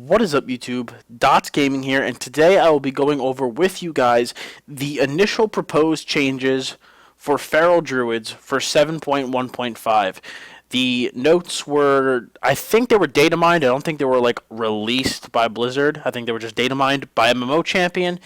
What is up, YouTube? Dottz Gaming here, and today I will be going over with you guys the initial proposed changes for Feral Druids for 7.1.5. The notes were, I think they were data mined. I don't think they were like released by Blizzard. I think they were just data mined by MMO Champion,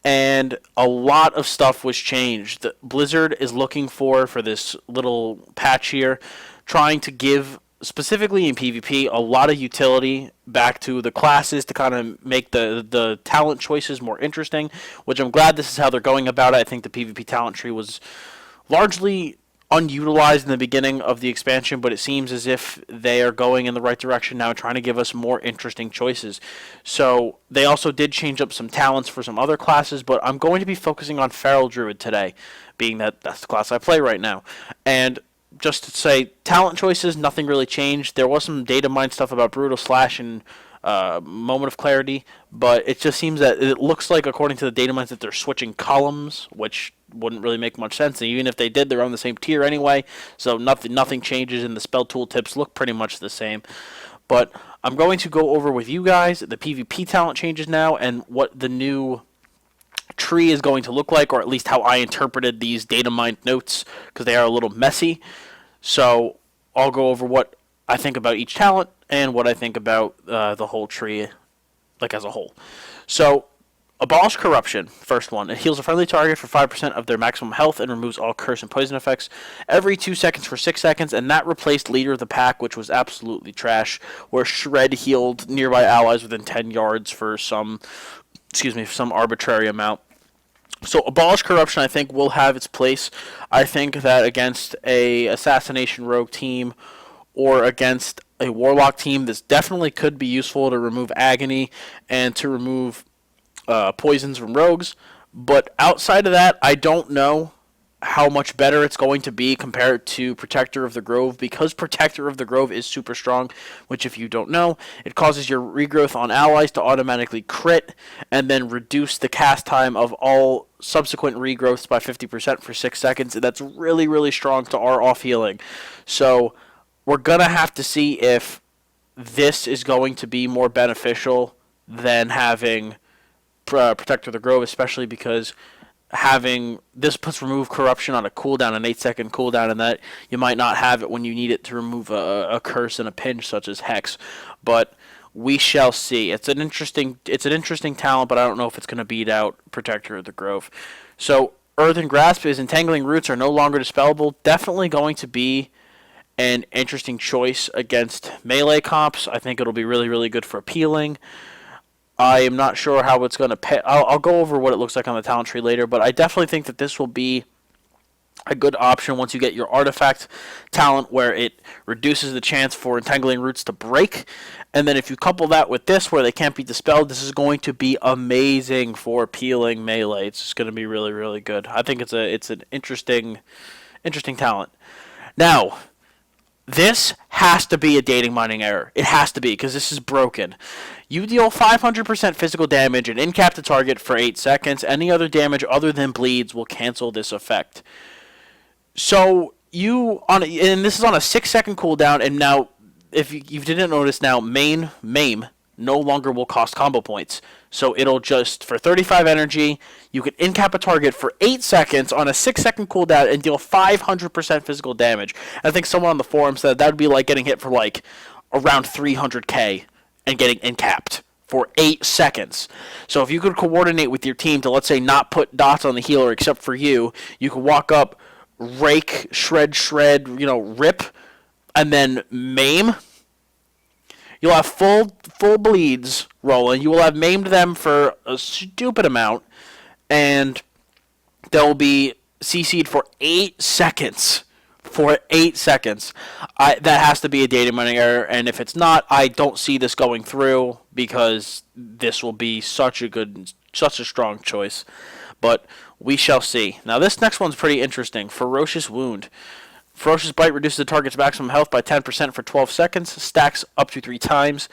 and a lot of stuff was changed. Blizzard is looking for this little patch here, trying to give specifically in PvP, a lot of utility back to the classes to kind of make the talent choices more interesting, which I'm glad this is how they're going about it. I think the PvP talent tree was largely unutilized in the beginning of the expansion, but it seems as if they are going in the right direction now, trying to give us more interesting choices. So they also did change up some talents for some other classes, but I'm going to be focusing on Feral Druid today, being that that's the class I play right now. And just to say, talent choices, nothing really changed. There was some data mine stuff about Brutal Slash and Moment of Clarity, but it just seems that it looks like, according to the data mines, that they're switching columns, which wouldn't really make much sense. And even if they did, they're on the same tier anyway, so nothing changes, and the spell tooltips look pretty much the same. But I'm going to go over with you guys the PvP talent changes now and what the new tree is going to look like, or at least how I interpreted these data mined notes, because they are a little messy. So I'll go over what I think about each talent and what I think about the whole tree, like as a whole. So abolish corruption, first one. It heals a friendly target for 5% of their maximum health and removes all curse and poison effects every 2 seconds for 6 seconds, and that replaced Leader of the Pack, which was absolutely trash, where Shred healed nearby allies within 10 yards for some arbitrary amount. So abolish corruption, I think, will have its place. I think that against a assassination rogue team or against a warlock team, this definitely could be useful to remove agony and to remove poisons from rogues. But outside of that, I don't know how much better it's going to be compared to Protector of the Grove, because Protector of the Grove is super strong, which, if you don't know, it causes your regrowth on allies to automatically crit and then reduce the cast time of all subsequent regrowths by 50% for 6 seconds. And that's really, really strong to our off healing. So we're going to have to see if this is going to be more beneficial than having Protector of the Grove, especially because having this puts remove corruption on a cooldown, an 8-second cooldown, and that you might not have it when you need it to remove a curse and a pinch such as Hex. But we shall see. It's an interesting talent, but I don't know if it's going to beat out Protector of the Grove. So Earthen Grasp is entangling roots are no longer dispellable. Definitely going to be an interesting choice against melee comps. I think it'll be really, really good for appealing. I am not sure how it's going to pay. I'll go over what it looks like on the talent tree later, but I definitely think that this will be a good option once you get your artifact talent, where it reduces the chance for entangling roots to break. And then if you couple that with this, where they can't be dispelled, this is going to be amazing for peeling melee. It's just going to be really, really good. I think it's an interesting talent. Now, this has to be a dating mining error. It has to be, because this is broken. You deal 500% physical damage and incap the target for 8 seconds. Any other damage other than bleeds will cancel this effect. So and this is on a 6-second cooldown. And now, if you didn't notice, now maim no longer will cost combo points. So it'll just, for 35 energy, you can incap a target for 8 seconds on a 6-second cooldown and deal 500% physical damage. I think someone on the forum said that would be like getting hit for like around 300k and getting incapped for 8 seconds. So if you could coordinate with your team to, let's say, not put dots on the healer except for you, you could walk up, rake, shred, rip, and then maim. You'll have full bleeds rolling. You will have maimed them for a stupid amount, and they'll be CC'd for 8 seconds. For 8 seconds. That has to be a data mining error, and if it's not, I don't see this going through, because this will be such a strong choice. But we shall see. Now, this next one's pretty interesting. Ferocious Wound. Ferocious Bite reduces the target's maximum health by 10% for 12 seconds, stacks up to 3 times.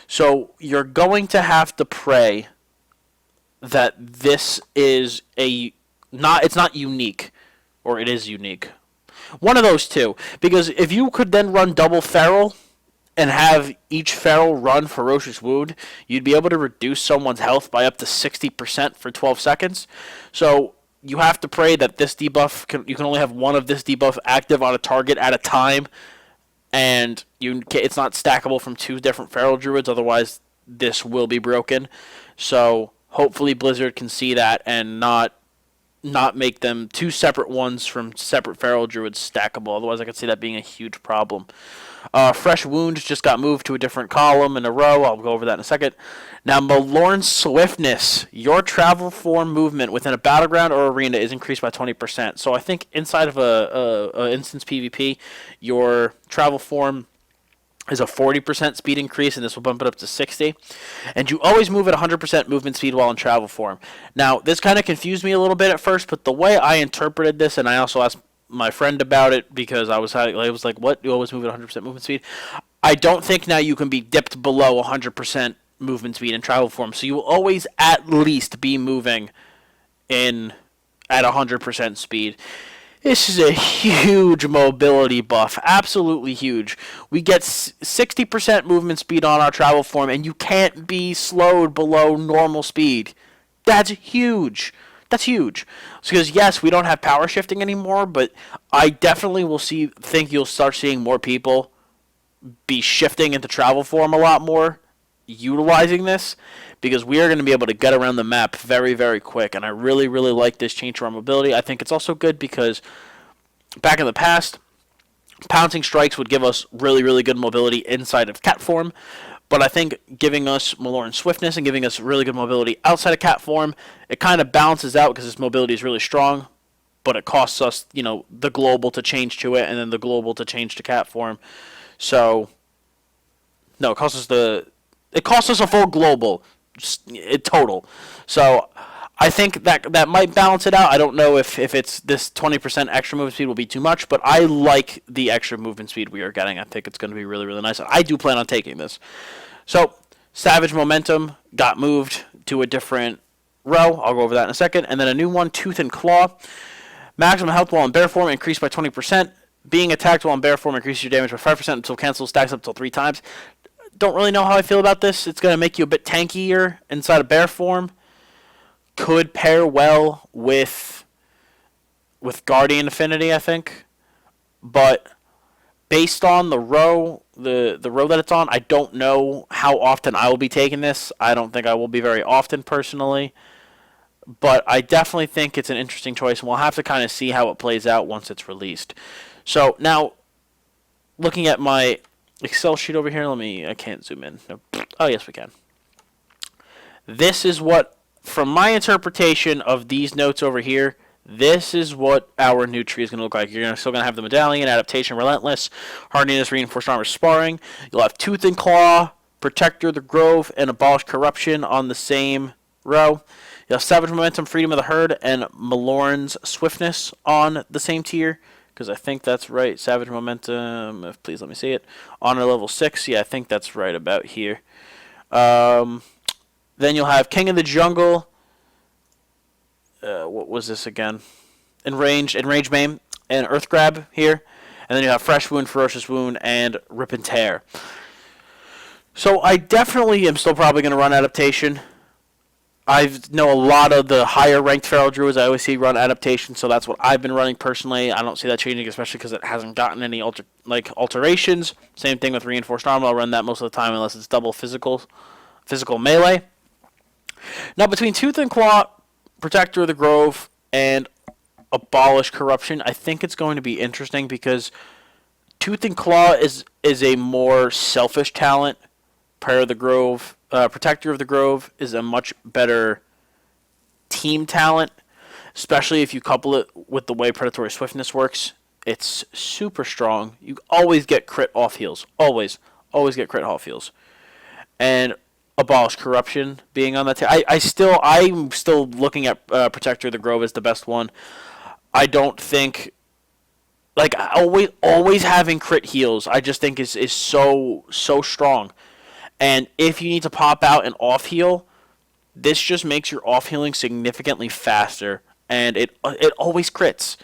So you're going to have to pray that this is it's not unique, or it is unique. One of those two. Because if you could then run double Feral and have each feral run Ferocious Wound, you'd be able to reduce someone's health by up to 60% for 12 seconds. So you have to pray that this debuff, you can only have one of this debuff active on a target at a time, and it's not stackable from 2 different feral druids, otherwise this will be broken. So hopefully Blizzard can see that and not make them 2 separate ones from separate feral druids stackable. Otherwise, I could see that being a huge problem. Fresh Wounds just got moved to a different column in a row. I'll go over that in a second. Now, Malorn's Swiftness. Your travel form movement within a battleground or arena is increased by 20%. So I think inside of a instance PvP, your travel form is a 40% speed increase, and this will bump it up to 60. And you always move at 100% movement speed while in travel form. Now, this kind of confused me a little bit at first, but the way I interpreted this, and I also asked my friend about it because I was like, what? You always move at 100% movement speed? I don't think now you can be dipped below 100% movement speed in travel form, so you will always at least be moving at 100% speed. This is a huge mobility buff, absolutely huge. We get 60% movement speed on our travel form, and you can't be slowed below normal speed. That's huge. That's huge. Because yes, we don't have power shifting anymore, but I definitely think you'll start seeing more people be shifting into travel form a lot more, utilizing this, because we are going to be able to get around the map very, very quick. And I really, really like this change to our mobility. I think it's also good because back in the past, pouncing strikes would give us really, really good mobility inside of cat form. But I think giving us Malorn's Swiftness and giving us really good mobility outside of cat form, it kind of balances out because this mobility is really strong, but it costs us, the global to change to it and then the global to change to cat form. So, no, it costs us a full global total. So I think that might balance it out. I don't know if it's this 20% extra movement speed will be too much, but I like the extra movement speed we are getting. I think it's going to be really, really nice. I do plan on taking this. So Savage Momentum got moved to a different row. I'll go over that in a second. And then a new one, Tooth and Claw. Maximum health while in bear form increased by 20%. Being attacked while in bear form increases your damage by 5% until cancel stacks up until 3 times. Don't really know how I feel about this. It's going to make you a bit tankier inside of bear form. Could pair well with Guardian Affinity, I think. But based on the row that it's on, I don't know how often I will be taking this. I don't think I will be very often personally. But I definitely think it's an interesting choice, and we'll have to kind of see how it plays out once it's released. So now, looking at my Excel sheet over here, I can't zoom in. No. Oh, yes, we can. This is what, from my interpretation of these notes over here, this is what our new tree is going to look like. You're still going to have the Medallion, Adaptation, Relentless, Hardiness, Reinforced Armor, Sparring. You'll have Tooth and Claw, Protector of the Grove, and Abolish Corruption on the same row. You'll have Savage Momentum, Freedom of the Herd, and Malorn's Swiftness on the same tier. Because I think that's right. Savage Momentum, please let me see it. Honor level 6, yeah, I think that's right about here. Then you'll have King of the Jungle. What was this again? Enraged Maim, and Earth Grab here. And then you have Fresh Wound, Ferocious Wound, and Rip and Tear. So I definitely am still probably going to run Adaptation. I know a lot of the higher ranked Feral Druids I always see run Adaptation, so that's what I've been running personally. I don't see that changing, especially because it hasn't gotten any alterations. Same thing with Reinforced Armor. I'll run that most of the time unless it's double physical melee. Now between Tooth and Claw, Protector of the Grove, and Abolish Corruption, I think it's going to be interesting because Tooth and Claw is a more selfish talent. Prayer of the Grove, Protector of the Grove is a much better team talent, especially if you couple it with the way Predatory Swiftness works. It's super strong. You always get crit off heals. Always get crit off heals. And Abolish Corruption being on that team. I'm still looking at Protector of the Grove as the best one. I don't think, always having crit heals, I just think is so strong. And if you need to pop out an off heal, this just makes your off healing significantly faster, and it always crits.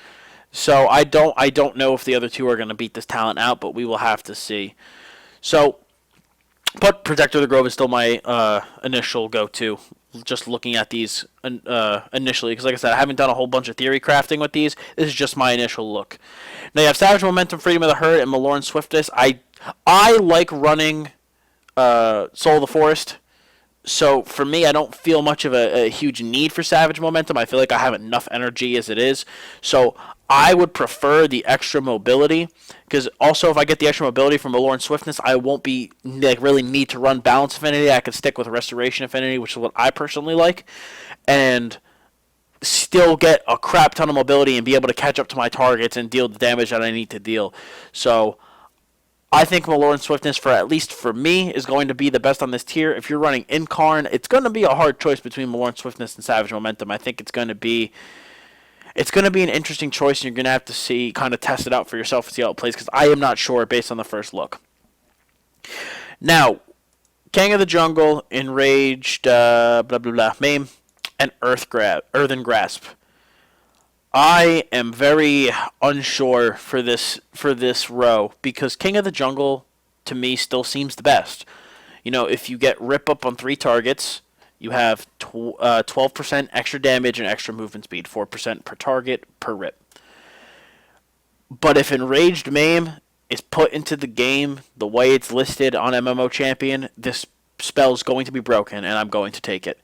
So I don't know if the other two are going to beat this talent out, but we will have to see. So But Protector of the Grove is still my initial go-to. Just looking at these initially, because like I said, I haven't done a whole bunch of theory crafting with these. This is just my initial look. Now you have Savage Momentum, Freedom of the Herd, and Malorn Swiftness. I like running Soul of the Forest. So for me, I don't feel much of a huge need for Savage Momentum. I feel like I have enough energy as it is. So I would prefer the extra mobility, because also if I get the extra mobility from Malorn Swiftness, I won't be really need to run Balance Affinity. I can stick with Restoration Affinity, which is what I personally like, and still get a crap ton of mobility and be able to catch up to my targets and deal the damage that I need to deal. So I think Malorn Swiftness, for at least for me, is going to be the best on this tier. If you're running Incarn, it's going to be a hard choice between Malorn Swiftness and Savage Momentum. I think it's going to be an interesting choice, and you're going to have to kind of test it out for yourself and see how it plays, because I am not sure based on the first look. Now, King of the Jungle, Enraged, Maim, and Earthen Grasp. I am very unsure for this row, because King of the Jungle to me still seems the best. You know, if you get Rip Up on 3 targets, you have 12% extra damage and extra movement speed, 4% per target per rip. But if Enraged Maim is put into the game the way it's listed on MMO Champion, this spell is going to be broken, and I'm going to take it.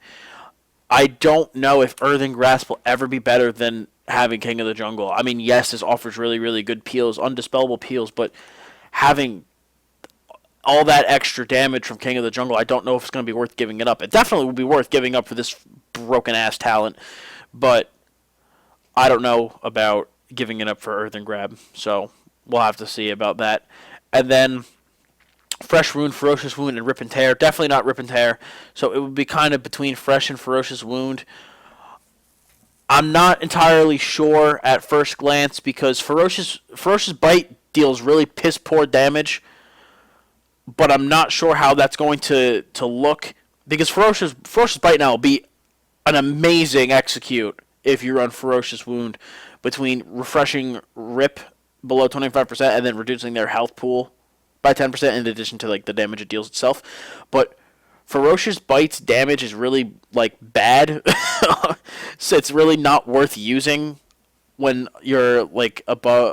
I don't know if Earthen Grasp will ever be better than having King of the Jungle. I mean, yes, this offers really, really good peels, undispellable peels, but having all that extra damage from King of the Jungle, I don't know if it's going to be worth giving it up. It definitely would be worth giving up for this broken-ass talent, but I don't know about giving it up for Earthen Grab, so we'll have to see about that. And then Fresh Wound, Ferocious Wound, and Rip and Tear. Definitely not Rip and Tear, so it would be kind of between Fresh and Ferocious Wound. I'm not entirely sure at first glance, because Ferocious Bite deals really piss-poor damage, but I'm not sure how that's going to look, because Ferocious Bite now will be an amazing execute if you run Ferocious Wound, between refreshing Rip below 25% and then reducing their health pool by 10% in addition to like the damage it deals itself. But Ferocious Bite's damage is really like bad, so it's really not worth using when you're like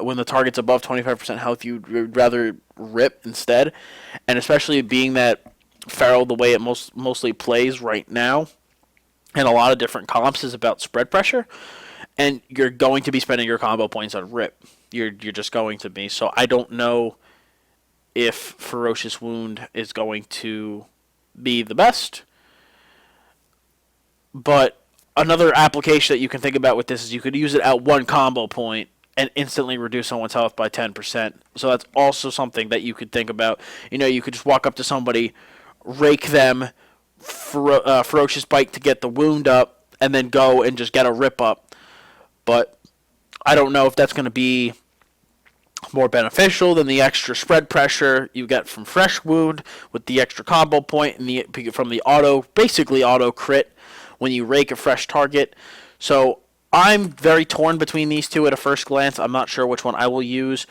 when the target's above 25% health. You'd rather Rip instead, and especially being that Feral, the way it mostly plays right now, and a lot of different comps, is about spread pressure, and you're going to be spending your combo points on Rip. You're just going to be. So I don't know if Ferocious Wound is going to be the best, but another application that you can think about with this is you could use it at one combo point and instantly reduce someone's health by 10%. So that's also something that you could think about. You know, you could just walk up to somebody, rake them, Ferocious Bite to get the wound up, and then go and just get a Rip Up. But I don't know if that's going to be more beneficial than the extra spread pressure you get from Fresh Wound with the extra combo point and from the basically auto crit when you rake a fresh target. So I'm very torn between these two at a first glance. I'm not sure which one I will use,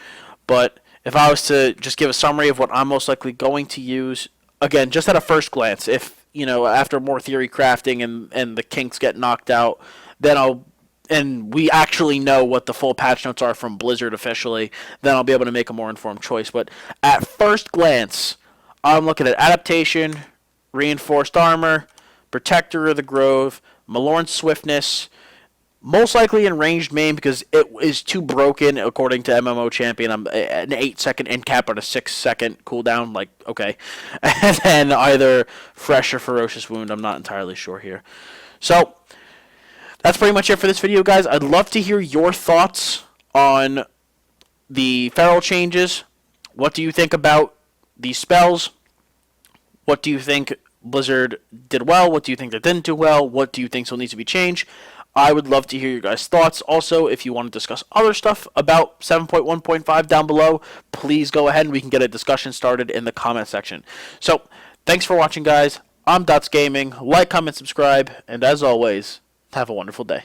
but if I was to just give a summary of what I'm most likely going to use, again, just at a first glance, if, you know, after more theory crafting and the kinks get knocked out, then and we actually know what the full patch notes are from Blizzard officially, then I'll be able to make a more informed choice. But at first glance, I'm looking at Adaptation, Reinforced Armor, Protector of the Grove, Malorn Swiftness, most likely Enraged Maim because it is too broken according to MMO Champion. I'm an 8-second end cap on a 6-second cooldown, like, okay. And then either Fresh or Ferocious Wound, I'm not entirely sure here. So that's pretty much it for this video, guys. I'd love to hear your thoughts on the Feral changes. What do you think about these spells? What do you think Blizzard did well? What do you think they didn't do well? What do you think still needs to be changed? I would love to hear your guys' thoughts. Also, if you want to discuss other stuff about 7.1.5 down below, please go ahead and we can get a discussion started in the comment section. So, thanks for watching, guys. I'm Dottz Gaming. Like, comment, subscribe, and as always, have a wonderful day.